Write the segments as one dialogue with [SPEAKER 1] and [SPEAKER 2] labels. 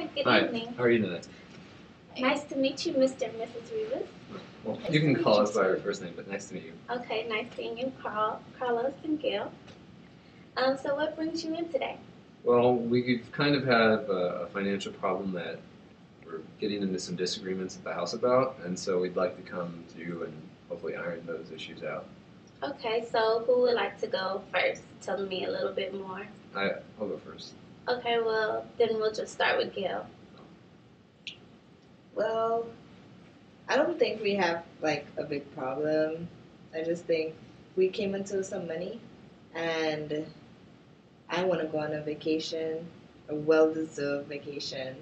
[SPEAKER 1] Hi, good
[SPEAKER 2] Hi,
[SPEAKER 1] evening.
[SPEAKER 2] how are you today?
[SPEAKER 1] Nice to meet you, Mr. and Mrs. Rivas.
[SPEAKER 2] Well,
[SPEAKER 1] Nice
[SPEAKER 2] you
[SPEAKER 1] to
[SPEAKER 2] can
[SPEAKER 1] meet
[SPEAKER 2] call
[SPEAKER 1] you
[SPEAKER 2] us by our
[SPEAKER 1] too.
[SPEAKER 2] first name, but nice to meet you.
[SPEAKER 1] Okay, nice seeing you, Carlos and Gail. So what brings you in today?
[SPEAKER 2] Well, we've kind of have a financial problem that we're getting into some disagreements at the house about, and so we'd like to come to you and hopefully iron those issues out.
[SPEAKER 1] Okay, so who would like to go first? Tell me a little bit more.
[SPEAKER 2] I'll go first.
[SPEAKER 1] Okay, well, then we'll just start with Gail.
[SPEAKER 3] Well, I don't think we have like a big problem. I just think we came into some money and I want to go on a vacation, a well deserved vacation,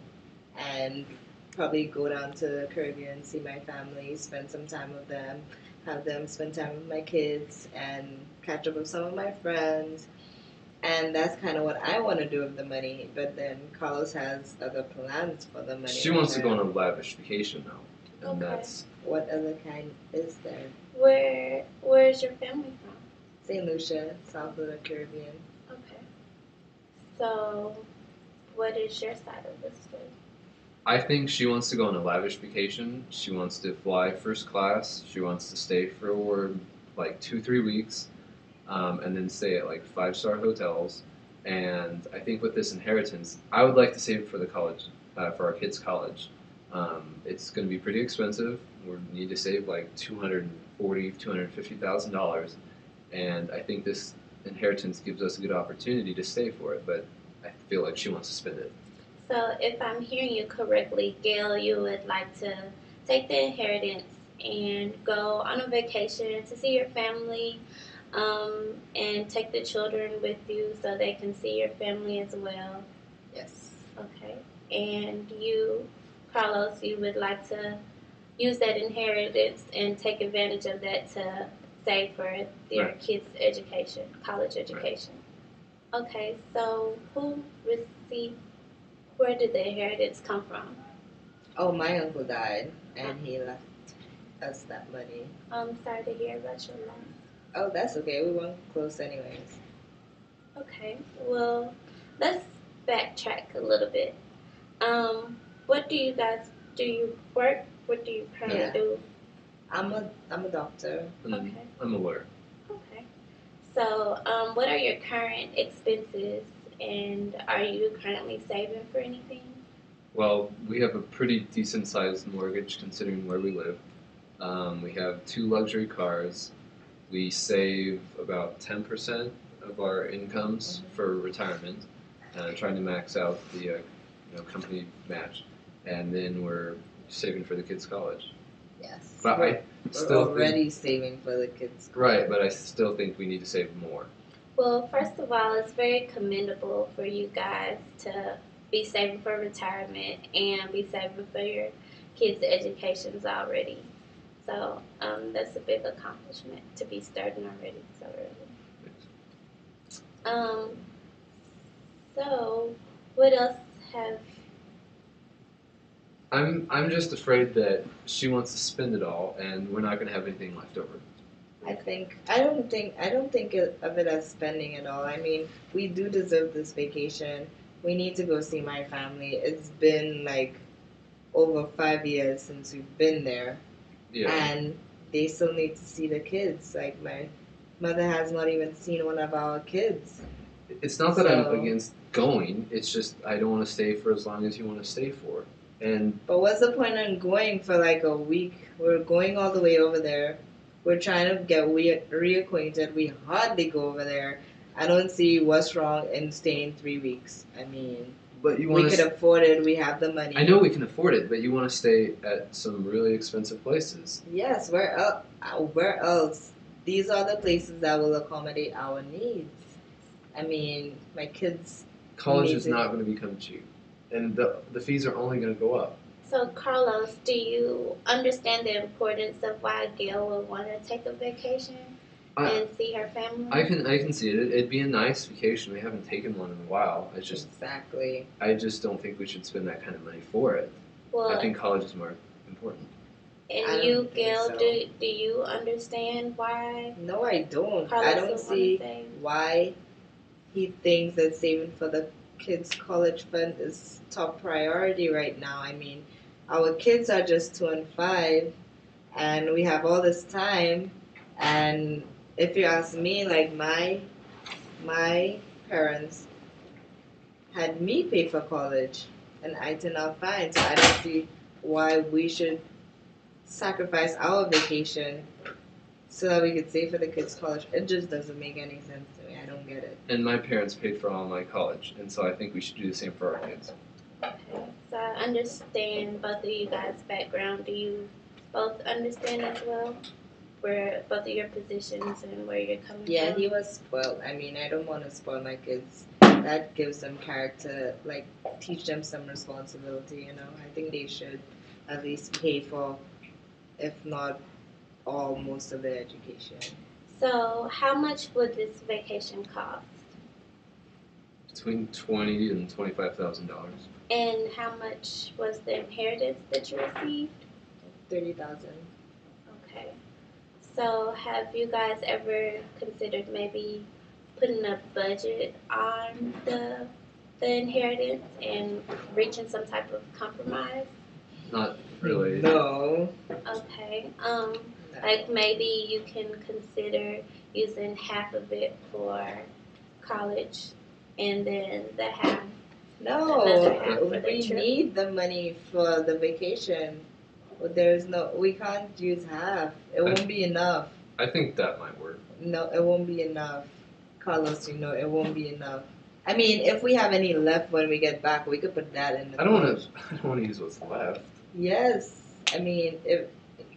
[SPEAKER 3] and probably go down to the Caribbean, see my family, spend some time with them, have them spend time with my kids, and catch up with some of my friends. And that's kind of what I want to do with the money. But then Carlos has other plans for the money.
[SPEAKER 2] She wants to go on a lavish vacation now, and
[SPEAKER 1] Okay.
[SPEAKER 2] that's
[SPEAKER 3] What other kind is there?
[SPEAKER 1] Where's your family from?
[SPEAKER 3] St. Lucia, South of the Caribbean.
[SPEAKER 1] Okay. So, what is your side of the story?
[SPEAKER 2] I think she wants to go on a lavish vacation. She wants to fly first class. She wants to stay for like 2-3 weeks, and then stay at like 5-star hotels. And I think with this inheritance, I would like to save for the college, for our kids' college. It's going to be pretty expensive. We need to save like $250,000, and I think this inheritance gives us a good opportunity to save for it. But I feel like she wants to spend it.
[SPEAKER 1] So, if I'm hearing you correctly, Gail, you would like to take the inheritance and go on a vacation to see your family, and take the children with you so they can see your family as well.
[SPEAKER 3] Yes.
[SPEAKER 1] Okay. And you, Carlos, you would like to use that inheritance and take advantage of that to save for your
[SPEAKER 2] Right.
[SPEAKER 1] kids' education, college education. Okay. So, who received? Where did the inheritance come from?
[SPEAKER 3] Oh, my uncle died and he left us that money.
[SPEAKER 1] I'm sorry to hear about your loss.
[SPEAKER 3] Oh, that's okay. We weren't close anyways.
[SPEAKER 1] Okay, well, let's backtrack a little bit. What do you guys do? You work? What do you currently
[SPEAKER 3] Yeah.
[SPEAKER 1] do?
[SPEAKER 3] I'm a doctor.
[SPEAKER 1] Okay.
[SPEAKER 2] I'm a lawyer.
[SPEAKER 1] Okay. So, what are your current expenses, and are you currently saving for anything?
[SPEAKER 2] Well, we have a pretty decent sized mortgage considering where we live. We have 2 luxury cars. We save about 10% of our incomes for retirement, trying to max out the company match, and then we're saving for the kids' college.
[SPEAKER 3] Yes.
[SPEAKER 2] But
[SPEAKER 3] we're,
[SPEAKER 2] I
[SPEAKER 3] we're
[SPEAKER 2] still
[SPEAKER 3] already saving for the kids.
[SPEAKER 2] right, but I still think we need to save more.
[SPEAKER 1] Well, first of all, it's very commendable for you guys to be saving for retirement and be saving for your kids' educations already. So that's a big accomplishment to be starting already so early. So what else have?
[SPEAKER 2] I'm just afraid that she wants to spend it all, and we're not going to have anything left over.
[SPEAKER 3] I don't think of it as spending at all. I mean, we do deserve this vacation. We need to go see my family. It's been like over 5 years since we've been there,
[SPEAKER 2] Yeah.
[SPEAKER 3] and they still need to see the kids. Like my mother has not even seen one of our kids.
[SPEAKER 2] It's not that I'm
[SPEAKER 3] So-
[SPEAKER 2] against going. It's just I don't want to stay for as long as you want to stay for. And
[SPEAKER 3] But what's the point in going for like a week? We're going all the way over there. We're trying to get reacquainted. We hardly go over there. I don't see what's wrong in staying 3 weeks. I mean,
[SPEAKER 2] but you
[SPEAKER 3] we
[SPEAKER 2] want
[SPEAKER 3] could
[SPEAKER 2] to.
[SPEAKER 3] afford it. We have the money.
[SPEAKER 2] I know we can afford it, but you want to stay at some really expensive places.
[SPEAKER 3] Yes. Where else? Where else? These are the places that will accommodate our needs. I mean, my kids.
[SPEAKER 2] College is
[SPEAKER 3] Amazing.
[SPEAKER 2] not going to become cheap, and the fees are only going to go up.
[SPEAKER 1] So Carlos, do you understand the importance of why Gail would want to take a vacation and see her family?
[SPEAKER 2] I can see it. It'd be a nice vacation. We haven't taken one in a while. It's just
[SPEAKER 3] Exactly.
[SPEAKER 2] I just don't think we should spend that kind of money for it.
[SPEAKER 1] Well,
[SPEAKER 2] I think college is more important.
[SPEAKER 3] I
[SPEAKER 1] and
[SPEAKER 3] don't
[SPEAKER 1] you,
[SPEAKER 3] think
[SPEAKER 1] Gail,
[SPEAKER 3] so.
[SPEAKER 1] do you understand why
[SPEAKER 3] No, I don't.
[SPEAKER 1] Carlos
[SPEAKER 3] I
[SPEAKER 1] would
[SPEAKER 3] don't
[SPEAKER 1] want to
[SPEAKER 3] see
[SPEAKER 1] save?
[SPEAKER 3] why he thinks that saving for the kids' college fund is top priority right now. I mean, our kids are just 2 and 5, and we have all this time. And if you ask me, like my parents had me pay for college, and I turned out fine. So I don't see why we should sacrifice our vacation so that we could save for the kids' college. It just doesn't make any sense to me. I don't get it.
[SPEAKER 2] And my parents paid for all my college, and so I think we should do the same for our kids.
[SPEAKER 1] Okay. So I understand both of you guys' background. Do you both understand as well where both of your positions and where you're coming
[SPEAKER 3] Yeah,
[SPEAKER 1] from?
[SPEAKER 3] he was spoiled. I mean, I don't want to spoil my kids. That gives them character, like teach them some responsibility. I think they should at least pay for, if not all, most of their education.
[SPEAKER 1] So how much would this vacation cost?
[SPEAKER 2] Between $20,000 and $25,000.
[SPEAKER 1] And how much was the inheritance that you received?
[SPEAKER 3] 30,000.
[SPEAKER 1] Okay. So have you guys ever considered maybe putting a budget on the inheritance and reaching some type of compromise?
[SPEAKER 2] Not really.
[SPEAKER 3] No.
[SPEAKER 1] Okay.
[SPEAKER 3] No.
[SPEAKER 1] Like maybe you can consider using half of it for college and then the half. Another half
[SPEAKER 3] No,
[SPEAKER 1] for the
[SPEAKER 3] we
[SPEAKER 1] trip.
[SPEAKER 3] need the money for the vacation. But we can't use half. It won't be enough.
[SPEAKER 2] I think that might work.
[SPEAKER 3] No, it won't be enough. Carlos, it won't be enough. I mean, if we have any left when we get back, we could put that in the
[SPEAKER 2] I don't want
[SPEAKER 3] college.
[SPEAKER 2] to use what's left.
[SPEAKER 3] Yes. I mean, if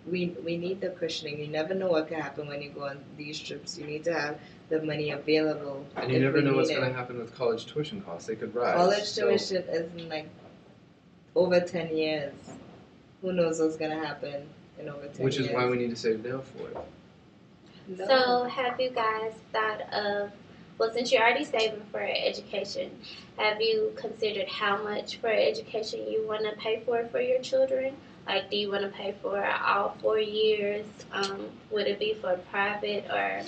[SPEAKER 3] we need the cushioning. You never know what could happen when you go on these trips. You need to have the money available.
[SPEAKER 2] And you
[SPEAKER 3] if
[SPEAKER 2] never
[SPEAKER 3] we
[SPEAKER 2] know what's
[SPEAKER 3] need
[SPEAKER 2] going
[SPEAKER 3] it.
[SPEAKER 2] to happen with college tuition costs. They could rise.
[SPEAKER 3] College
[SPEAKER 2] So
[SPEAKER 3] tuition is in like over 10 years. Who knows what's going to happen in over 10 years.
[SPEAKER 2] Which is why we need to save now for it.
[SPEAKER 3] No.
[SPEAKER 1] So have you guys thought of, well, since you're already saving for education, have you considered how much for education you want to pay for your children? Like, do you want to pay for all 4 years? Would it be for private or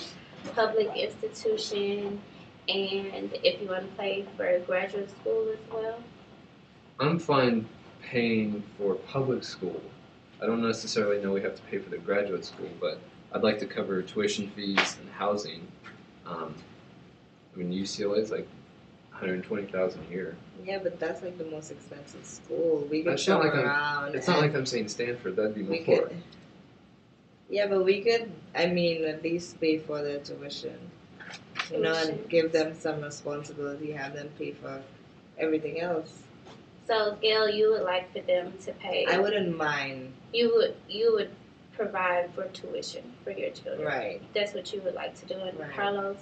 [SPEAKER 1] public institution? And if you want to pay for graduate school as well?
[SPEAKER 2] I'm fine paying for public school. I don't necessarily know we have to pay for the graduate school, but I'd like to cover tuition fees and housing. I mean, UCLA is like $120,000 a year.
[SPEAKER 3] Yeah, but that's like the most expensive school. We could
[SPEAKER 2] That's
[SPEAKER 3] shop
[SPEAKER 2] not like
[SPEAKER 3] around.
[SPEAKER 2] It's not like I'm saying Stanford. That'd be
[SPEAKER 3] we
[SPEAKER 2] more.
[SPEAKER 3] could. Yeah, but we could. I mean, at least pay for their tuition. And give them some responsibility. Have them pay for everything else.
[SPEAKER 1] So, Gail, you would like for them to pay?
[SPEAKER 3] I wouldn't mind.
[SPEAKER 1] You would provide for tuition for your children.
[SPEAKER 3] Right.
[SPEAKER 1] That's what you would like to do. And
[SPEAKER 3] Right.
[SPEAKER 1] Carlos,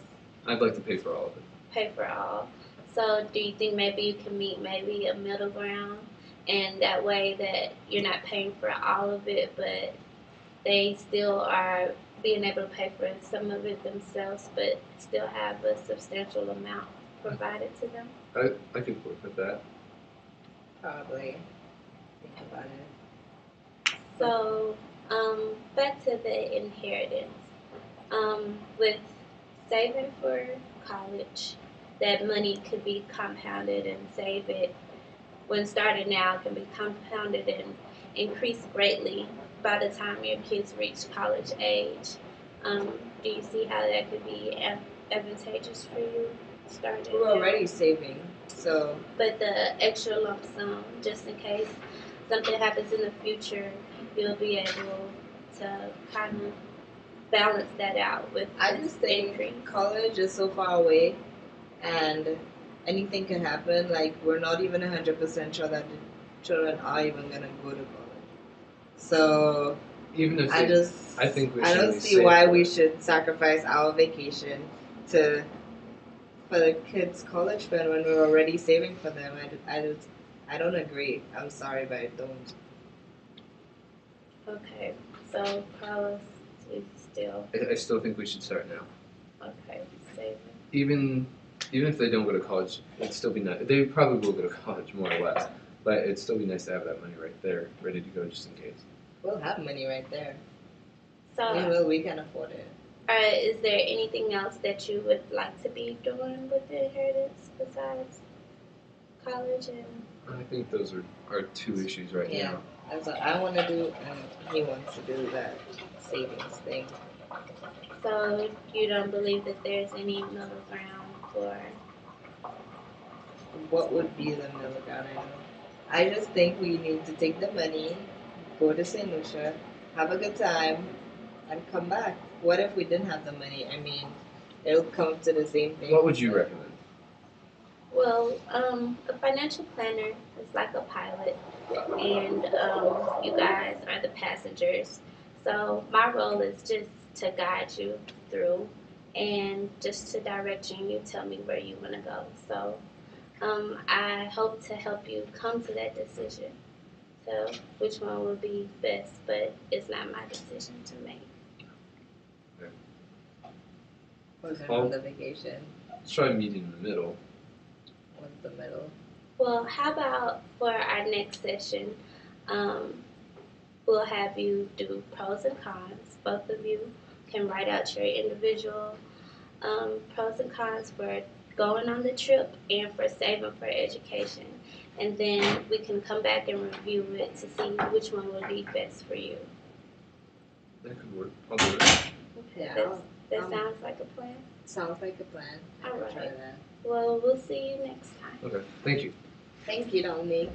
[SPEAKER 2] I'd like to pay for all of it.
[SPEAKER 1] pay for all. So do you think maybe you can meet maybe a middle ground, and that way that you're not paying for all of it, but they still are being able to pay for some of it themselves, but still have a substantial amount provided to them?
[SPEAKER 2] I could work with that.
[SPEAKER 3] Probably. Think about it.
[SPEAKER 1] So, back to the inheritance. With saving for college, that money could be compounded and save it when started now can be compounded and increase greatly by the time your kids reach college age. Do you see how that could be advantageous for you starting?
[SPEAKER 3] We're already saving, so.
[SPEAKER 1] But the extra lump sum, just in case something happens in the future, you'll be able to kind of balance that out with
[SPEAKER 3] I just think
[SPEAKER 1] increase.
[SPEAKER 3] college is so far away, and anything can happen. Like, we're not even 100% sure that the children are even gonna go to college. So
[SPEAKER 2] Even if
[SPEAKER 3] I
[SPEAKER 2] think we
[SPEAKER 3] I
[SPEAKER 2] should
[SPEAKER 3] don't
[SPEAKER 2] really
[SPEAKER 3] see
[SPEAKER 2] save
[SPEAKER 3] why
[SPEAKER 2] for
[SPEAKER 3] we
[SPEAKER 2] it.
[SPEAKER 3] should sacrifice our vacation for the kids' college fund when we're already saving for them. I don't agree. I'm sorry, but I don't.
[SPEAKER 1] Okay, so Carlos is still
[SPEAKER 2] I still think we should start now.
[SPEAKER 1] okay saving.
[SPEAKER 2] Even if they don't go to college, it'd still be nice. They probably will go to college more or less, but it'd still be nice to have that money right there, ready to go just in case.
[SPEAKER 3] We'll have money right there.
[SPEAKER 1] So,
[SPEAKER 3] We will. We can afford it.
[SPEAKER 1] is there anything else that you would like to be doing with the inheritance besides college and
[SPEAKER 2] I think those are two issues right
[SPEAKER 3] Yeah.
[SPEAKER 2] now.
[SPEAKER 3] That's what I want to do, and he wants to do that savings thing.
[SPEAKER 1] so you don't believe that there's any middle ground for
[SPEAKER 3] What would be the middle ground? I just think we need to take the money, go to St. Lucia, have a good time, and come back. What if we didn't have the money? I mean, it'll come to the same thing.
[SPEAKER 2] What would you recommend?
[SPEAKER 1] well, a financial planner is like a pilot and you guys are the passengers. So my role is just to guide you through and just to direct you and you tell me where you want to go. So I hope to help you come to that decision. So which one will be best, but it's not my decision to make.
[SPEAKER 3] We're going
[SPEAKER 2] Well-
[SPEAKER 3] on the vacation.
[SPEAKER 2] Let's try meeting in the middle.
[SPEAKER 3] What's the middle?
[SPEAKER 1] Well, how about for our next session, um, we'll have you do pros and cons. Both of you can write out your individual pros and cons for going on the trip and for saving for education. And then we can come back and review it to see which one would be best for you.
[SPEAKER 2] That could work. I'll do it.
[SPEAKER 3] Yeah,
[SPEAKER 1] That sounds like a plan.
[SPEAKER 3] sounds like a plan. I
[SPEAKER 1] All
[SPEAKER 3] could
[SPEAKER 1] right.
[SPEAKER 3] try that.
[SPEAKER 1] Well, we'll see you next time.
[SPEAKER 2] Okay. Thank you.
[SPEAKER 3] Thank you, Dominique.